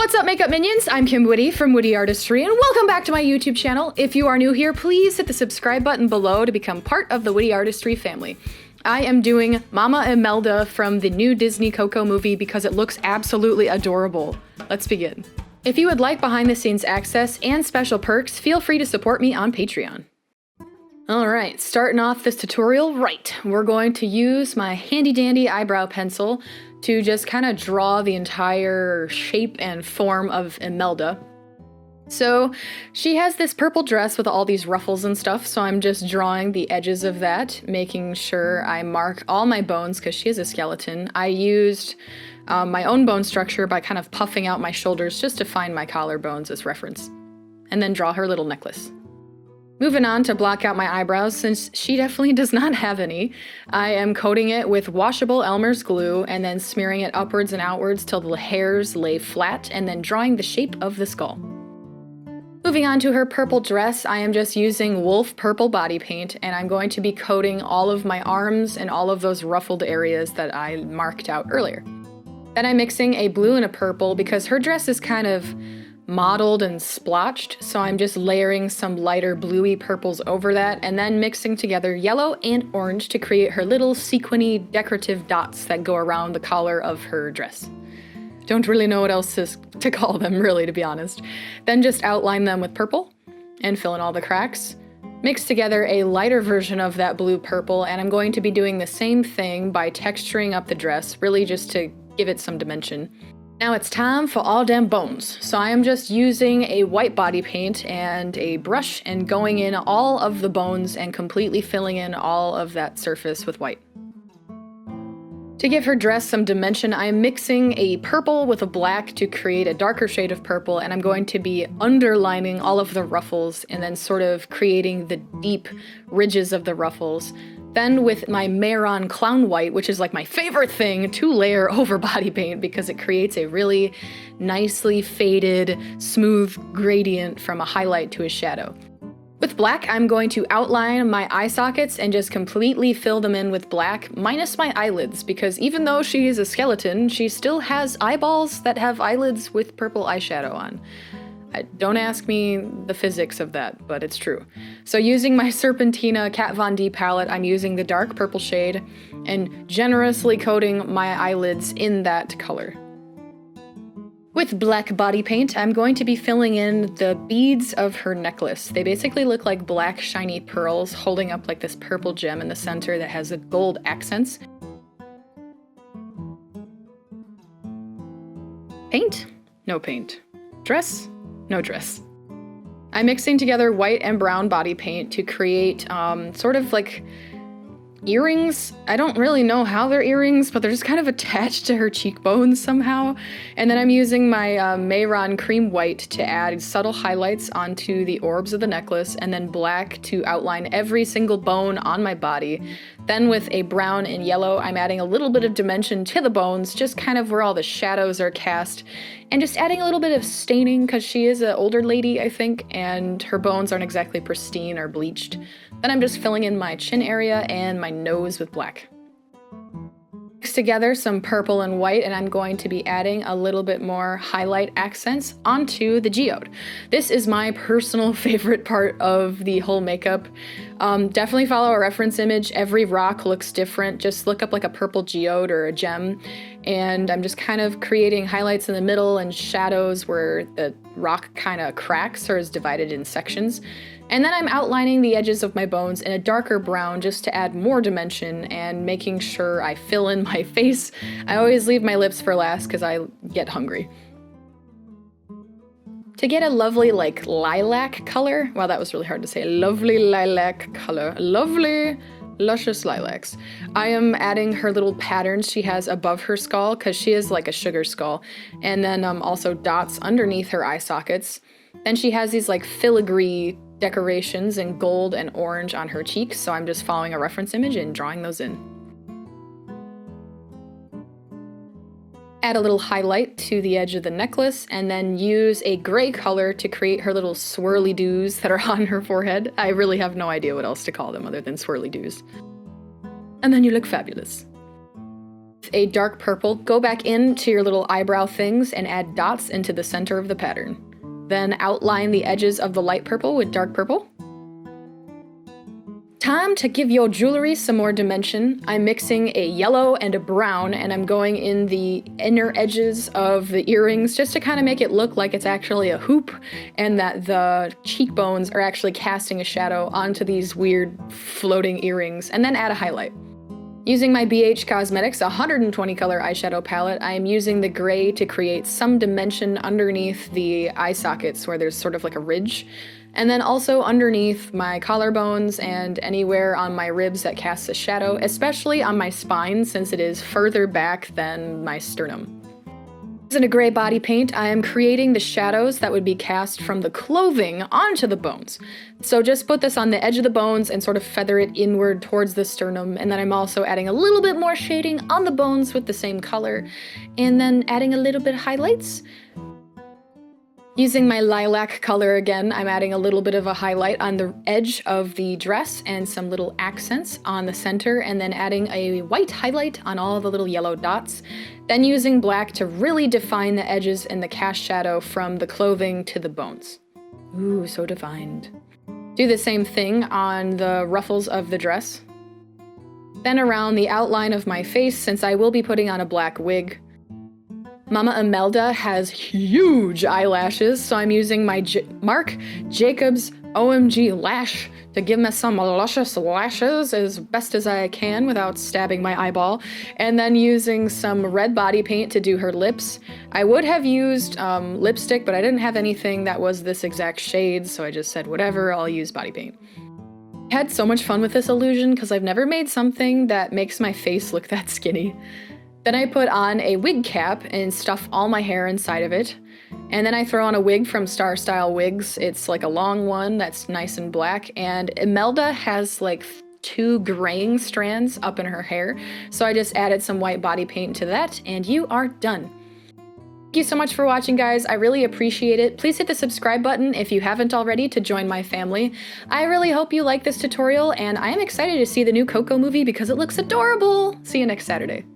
What's up, makeup minions? I'm Kim Witte from Witte Artistry, and welcome back to my YouTube channel. If you are new here, please hit the subscribe button below to become part of the Witte Artistry family. I am doing Mama Imelda from the new Disney Coco movie because it looks absolutely adorable. Let's begin. If you would like behind-the-scenes access and special perks, feel free to support me on Patreon. Alright, starting off this tutorial right, we're going to use my handy-dandy eyebrow pencil to just kind of draw the entire shape and form of Imelda. So she has this purple dress with all these ruffles and stuff, so I'm just drawing the edges of that, making sure I mark all my bones because she is a skeleton. I used my own bone structure by kind of puffing out my shoulders just to find my collarbones as reference, and then draw her little necklace. Moving on to block out my eyebrows, since she definitely does not have any, I am coating it with washable Elmer's glue and then smearing it upwards and outwards till the hairs lay flat, and then drawing the shape of the skull. Moving on to her purple dress, I am just using Wolf Purple body paint, and I'm going to be coating all of my arms and all of those ruffled areas that I marked out earlier. Then I'm mixing a blue and a purple because her dress is kind of mottled and splotched, so I'm just layering some lighter bluey purples over that and then mixing together yellow and orange to create her little sequiny decorative dots that go around the collar of her dress. Don't really know what else to call them, really, to be honest. Then just outline them with purple and fill in all the cracks. Mix together a lighter version of that blue purple, and I'm going to be doing the same thing by texturing up the dress, really just to give it some dimension. Now it's time for all them bones. So I am just using a white body paint and a brush and going in all of the bones and completely filling in all of that surface with white. To give her dress some dimension, I am mixing a purple with a black to create a darker shade of purple, and I'm going to be underlining all of the ruffles and then sort of creating the deep ridges of the ruffles. Then with my Maron Clown White, which is like my favorite thing to layer over body paint because it creates a really nicely faded, smooth gradient from a highlight to a shadow. With black, I'm going to outline my eye sockets and just completely fill them in with black, minus my eyelids, because even though she is a skeleton, she still has eyeballs that have eyelids with purple eyeshadow on. Don't ask me the physics of that, but it's true. So using my Serpentina Kat Von D palette, I'm using the dark purple shade and generously coating my eyelids in that color. With black body paint, I'm going to be filling in the beads of her necklace. They basically look like black shiny pearls holding up like this purple gem in the center that has the gold accents. Paint? No paint. Dress? No dress. I'm mixing together white and brown body paint to create sort of like earrings. I don't really know how they're earrings, but they're just kind of attached to her cheekbones somehow. And then I'm using my Maron Cream White to add subtle highlights onto the orbs of the necklace, and then black to outline every single bone on my body. Then with a brown and yellow, I'm adding a little bit of dimension to the bones, just kind of where all the shadows are cast, and just adding a little bit of staining because she is an older lady, I think, and her bones aren't exactly pristine or bleached. Then I'm just filling in my chin area and my nose with black. Mix together some purple and white, and I'm going to be adding a little bit more highlight accents onto the geode. This is my personal favorite part of the whole makeup. Definitely follow a reference image. Every rock looks different. Just look up like a purple geode or a gem, and I'm just kind of creating highlights in the middle and shadows where the rock kind of cracks or is divided in sections. And then I'm outlining the edges of my bones in a darker brown just to add more dimension and making sure I fill in my face. I always leave my lips for last because I get hungry. To get a lovely like lilac color, wow, that was really hard to say, lovely lilac color, lovely luscious lilacs, I am adding her little patterns she has above her skull because she is like a sugar skull, and then also dots underneath her eye sockets. Then she has these like filigree decorations in gold and orange on her cheeks, so I'm just following a reference image and drawing those in. Add a little highlight to the edge of the necklace, and then use a gray color to create her little swirly-doos that are on her forehead. I really have no idea what else to call them other than swirly-doos. And then you look fabulous. A dark purple, go back into your little eyebrow things and add dots into the center of the pattern. Then outline the edges of the light purple with dark purple. Time to give your jewelry some more dimension. I'm mixing a yellow and a brown, and I'm going in the inner edges of the earrings just to kind of make it look like it's actually a hoop and that the cheekbones are actually casting a shadow onto these weird floating earrings, and then add a highlight. Using my BH Cosmetics 120 color eyeshadow palette, I am using the gray to create some dimension underneath the eye sockets where there's sort of like a ridge. And then also underneath my collarbones and anywhere on my ribs that casts a shadow, especially on my spine since it is further back than my sternum. In a gray body paint, I am creating the shadows that would be cast from the clothing onto the bones. So just put this on the edge of the bones and sort of feather it inward towards the sternum, and then I'm also adding a little bit more shading on the bones with the same color, and then adding a little bit of highlights. Using my lilac color again, I'm adding a little bit of a highlight on the edge of the dress and some little accents on the center, and then adding a white highlight on all the little yellow dots. Then using black to really define the edges and the cast shadow from the clothing to the bones. Ooh, so defined. Do the same thing on the ruffles of the dress. Then around the outline of my face, since I will be putting on a black wig. Mama Imelda has huge eyelashes, so I'm using my Marc Jacobs OMG lash to give me some luscious lashes as best as I can without stabbing my eyeball, and then using some red body paint to do her lips. I would have used lipstick, but I didn't have anything that was this exact shade, so I just said whatever, I'll use body paint. I had so much fun with this illusion because I've never made something that makes my face look that skinny. Then I put on a wig cap and stuff all my hair inside of it. And then I throw on a wig from Star Style Wigs. It's like a long one that's nice and black. And Imelda has like 2 graying strands up in her hair. So I just added some white body paint to that, and you are done. Thank you so much for watching, guys. I really appreciate it. Please hit the subscribe button if you haven't already to join my family. I really hope you like this tutorial, and I am excited to see the new Coco movie because it looks adorable. See you next Saturday.